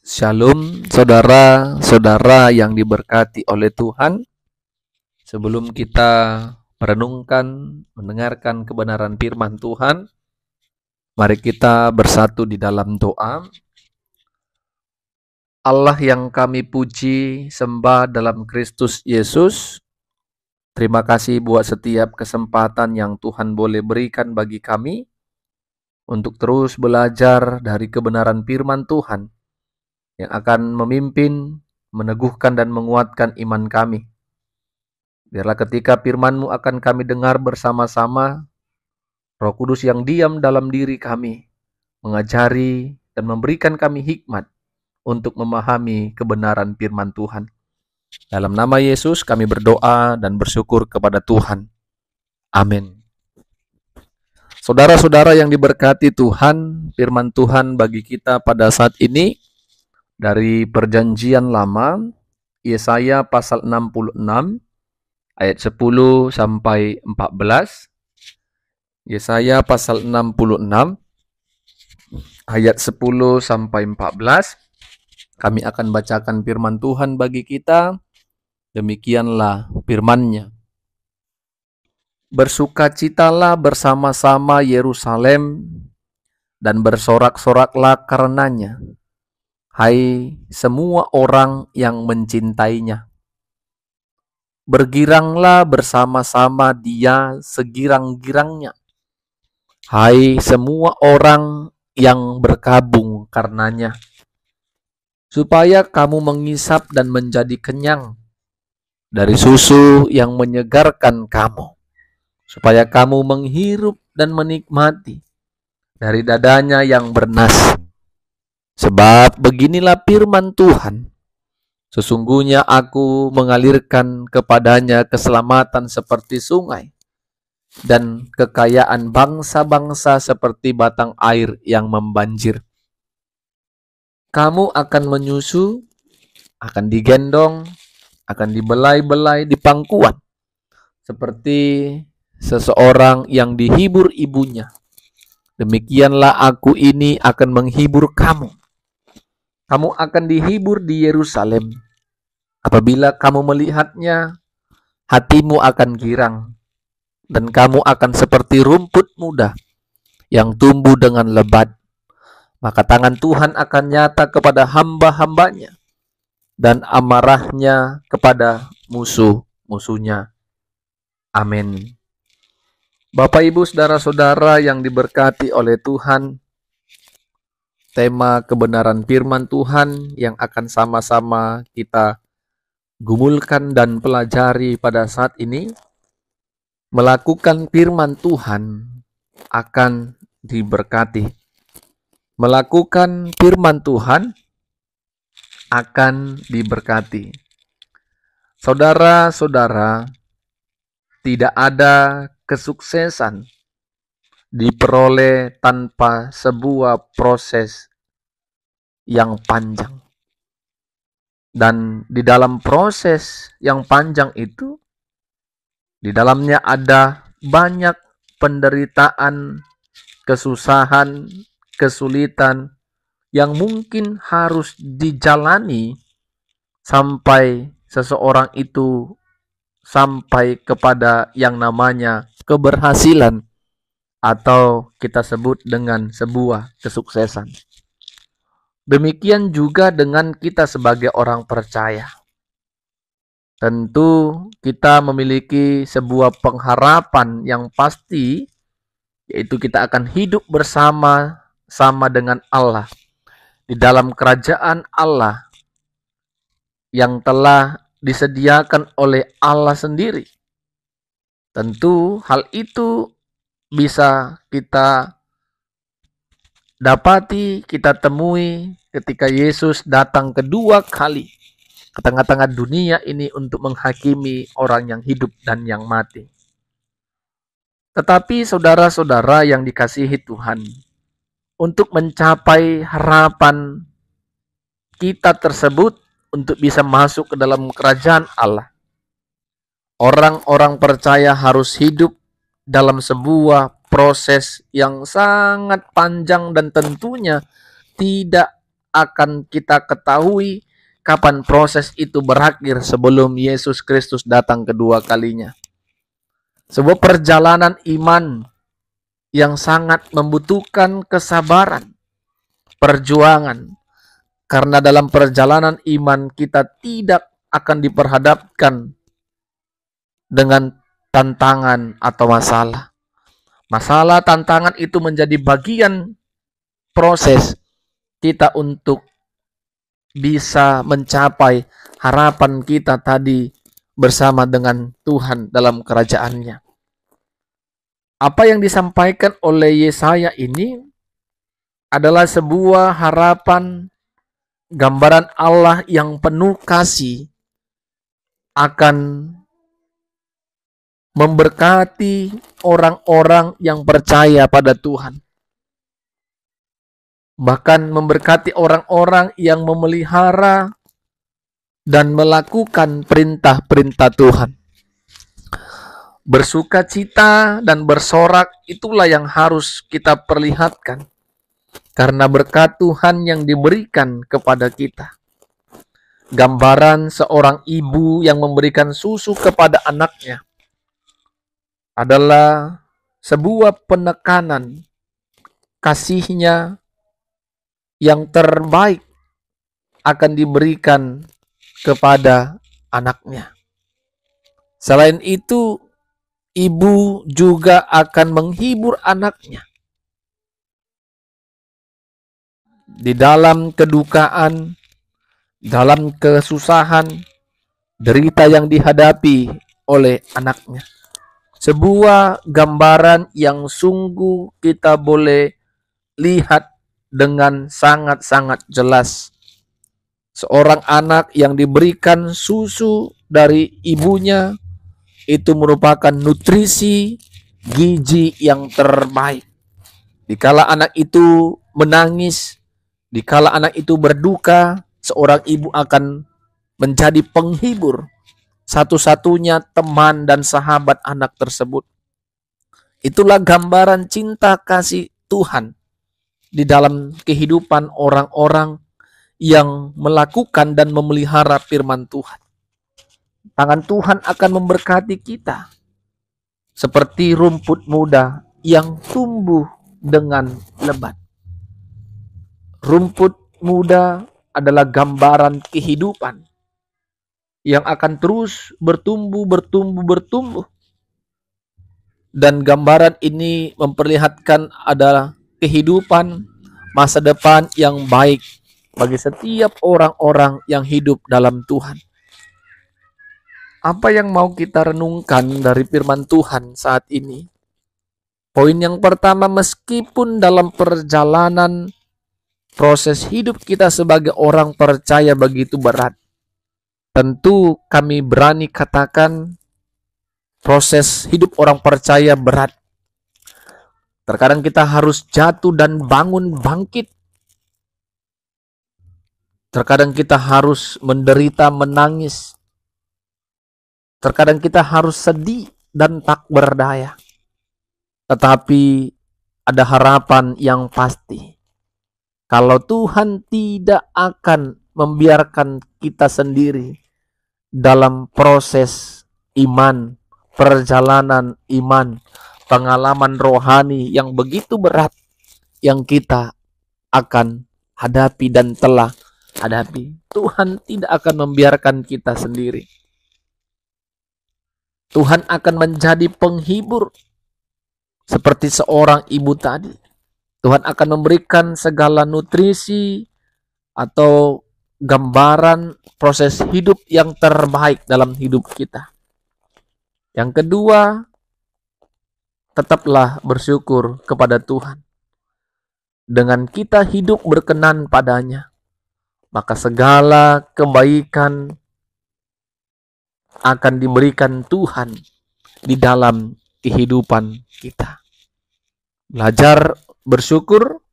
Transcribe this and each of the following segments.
Shalom, saudara-saudara yang diberkati oleh Tuhan. Sebelum kita merenungkan, mendengarkan kebenaran firman Tuhan, mari kita bersatu di dalam doa. Allah yang kami puji, sembah dalam Kristus Yesus, terima kasih buat setiap kesempatan yang Tuhan boleh berikan bagi kami untuk terus belajar dari kebenaran firman Tuhan yang akan memimpin, meneguhkan dan menguatkan iman kami. Biarlah ketika firman-Mu akan kami dengar bersama-sama, Roh Kudus yang diam dalam diri kami, mengajari dan memberikan kami hikmat untuk memahami kebenaran firman Tuhan. Dalam nama Yesus kami berdoa dan bersyukur kepada Tuhan. Amin. Saudara-saudara yang diberkati Tuhan, firman Tuhan bagi kita pada saat ini dari Perjanjian Lama, Yesaya pasal 66, ayat 10 sampai 14. Yesaya pasal 66, ayat 10 sampai 14. Kami akan bacakan firman Tuhan bagi kita. Demikianlah firman-Nya. Bersukacitalah bersama-sama Yerusalem dan bersorak-soraklah karenanya, hai semua orang yang mencintainya. Bergiranglah bersama-sama Dia segirang-girangnya, hai semua orang yang berkabung karenanya, supaya kamu mengisap dan menjadi kenyang dari susu yang menyegarkan kamu, supaya kamu menghirup dan menikmati dari dadanya yang bernas. Sebab beginilah firman Tuhan, sesungguhnya aku mengalirkan kepadanya keselamatan seperti sungai, dan kekayaan bangsa-bangsa seperti batang air yang membanjir. Kamu akan menyusu, akan digendong, akan dibelai-belai di pangkuan, seperti seseorang yang dihibur ibunya. Demikianlah aku ini akan menghibur kamu. Kamu akan dihibur di Yerusalem. Apabila kamu melihatnya, hatimu akan girang, dan kamu akan seperti rumput muda yang tumbuh dengan lebat. Maka tangan Tuhan akan nyata kepada hamba-hambanya, dan amarahnya kepada musuh-musuhnya. Amin. Bapak, Ibu, saudara-saudara yang diberkati oleh Tuhan, tema kebenaran firman Tuhan yang akan sama-sama kita gumulkan dan pelajari pada saat ini, melakukan firman Tuhan akan diberkati. Melakukan firman Tuhan akan diberkati. Saudara-saudara, tidak ada kesuksesan diperoleh tanpa sebuah proses yang panjang. Dan di dalam proses yang panjang itu, di dalamnya ada banyak penderitaan, kesusahan, kesulitan yang mungkin harus dijalani sampai seseorang itu sampai kepada yang namanya keberhasilan, atau kita sebut dengan sebuah kesuksesan. Demikian juga dengan kita sebagai orang percaya. Tentu kita memiliki sebuah pengharapan yang pasti, yaitu kita akan hidup bersama-sama dengan Allah di dalam kerajaan Allah yang telah disediakan oleh Allah sendiri. Tentu hal itu bisa kita dapati, kita temui ketika Yesus datang kedua kali ke tengah-tengah dunia ini untuk menghakimi orang yang hidup dan yang mati. Tetapi saudara-saudara yang dikasihi Tuhan, untuk mencapai harapan kita tersebut, untuk bisa masuk ke dalam kerajaan Allah, orang-orang percaya harus hidup dalam sebuah proses yang sangat panjang dan tentunya tidak akan kita ketahui kapan proses itu berakhir sebelum Yesus Kristus datang kedua kalinya. Sebuah perjalanan iman yang sangat membutuhkan kesabaran, perjuangan. Karena dalam perjalanan iman kita tidak akan diperhadapkan dengan tantangan atau masalah. Masalah, tantangan itu menjadi bagian proses kita untuk bisa mencapai harapan kita tadi bersama dengan Tuhan dalam kerajaannya. Apa yang disampaikan oleh Yesaya ini adalah sebuah harapan, gambaran Allah yang penuh kasih akan memberkati orang-orang yang percaya pada Tuhan. Bahkan memberkati orang-orang yang memelihara dan melakukan perintah-perintah Tuhan. Bersukacita dan bersorak itulah yang harus kita perlihatkan. Karena berkat Tuhan yang diberikan kepada kita. Gambaran seorang ibu yang memberikan susu kepada anaknya adalah sebuah penekanan kasihnya yang terbaik akan diberikan kepada anaknya. Selain itu, ibu juga akan menghibur anaknya. Di dalam kedukaan, dalam kesusahan, derita yang dihadapi oleh anaknya. Sebuah gambaran yang sungguh kita boleh lihat dengan sangat-sangat jelas. Seorang anak yang diberikan susu dari ibunya itu merupakan nutrisi gizi yang terbaik. Dikala anak itu menangis, dikala anak itu berduka, seorang ibu akan menjadi penghibur, satu-satunya teman dan sahabat anak tersebut. Itulah gambaran cinta kasih Tuhan di dalam kehidupan orang-orang yang melakukan dan memelihara firman Tuhan. Tangan Tuhan akan memberkati kita seperti rumput muda yang tumbuh dengan lebat. Rumput muda adalah gambaran kehidupan yang akan terus bertumbuh. Dan gambaran ini memperlihatkan adalah kehidupan masa depan yang baik bagi setiap orang-orang yang hidup dalam Tuhan. Apa yang mau kita renungkan dari firman Tuhan saat ini? Poin yang pertama, meskipun dalam perjalanan proses hidup kita sebagai orang percaya begitu berat, tentu kami berani katakan proses hidup orang percaya berat. Terkadang kita harus jatuh dan bangun bangkit. Terkadang kita harus menderita, menangis. Terkadang kita harus sedih dan tak berdaya. Tetapi ada harapan yang pasti. Kalau Tuhan tidak akan membiarkan kita sendiri dalam proses iman, perjalanan iman, pengalaman rohani yang begitu berat yang kita akan hadapi dan telah hadapi. Tuhan tidak akan membiarkan kita sendiri. Tuhan akan menjadi penghibur seperti seorang ibu tadi. Tuhan akan memberikan segala nutrisi atau gambaran proses hidup yang terbaik dalam hidup kita. Yang kedua, tetaplah bersyukur kepada Tuhan. Dengan kita hidup berkenan padanya, maka segala kebaikan akan diberikan Tuhan di dalam kehidupan kita. Belajar bersyukur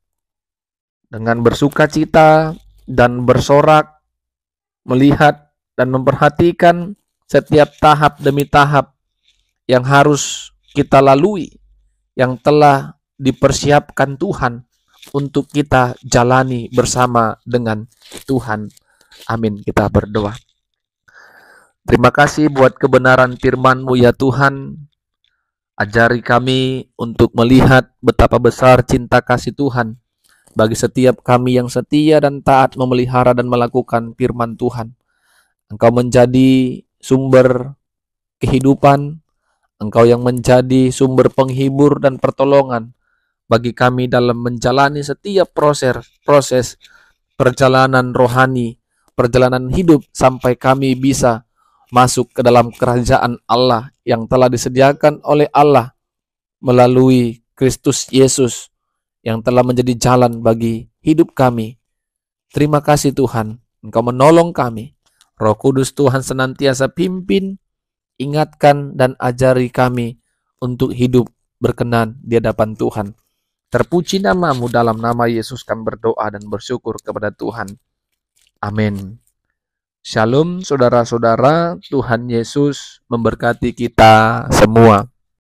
dengan bersukacita dan bersorak, melihat dan memperhatikan setiap tahap demi tahap yang harus kita lalui, yang telah dipersiapkan Tuhan untuk kita jalani bersama dengan Tuhan. Amin. Kita berdoa. Terima kasih buat kebenaran firman-Mu ya Tuhan. Ajari kami untuk melihat betapa besar cinta kasih Tuhan bagi setiap kami yang setia dan taat memelihara dan melakukan firman Tuhan. Engkau menjadi sumber kehidupan, Engkau yang menjadi sumber penghibur dan pertolongan bagi kami dalam menjalani setiap proses perjalanan rohani, perjalanan hidup sampai kami bisa masuk ke dalam kerajaan Allah yang telah disediakan oleh Allah melalui Kristus Yesus yang telah menjadi jalan bagi hidup kami. Terima kasih Tuhan, Engkau menolong kami. Roh Kudus Tuhan senantiasa pimpin, ingatkan dan ajari kami untuk hidup berkenan di hadapan Tuhan. Terpuji nama-Mu, dalam nama Yesus kami berdoa dan bersyukur kepada Tuhan. Amin. Shalom saudara-saudara, Tuhan Yesus memberkati kita semua.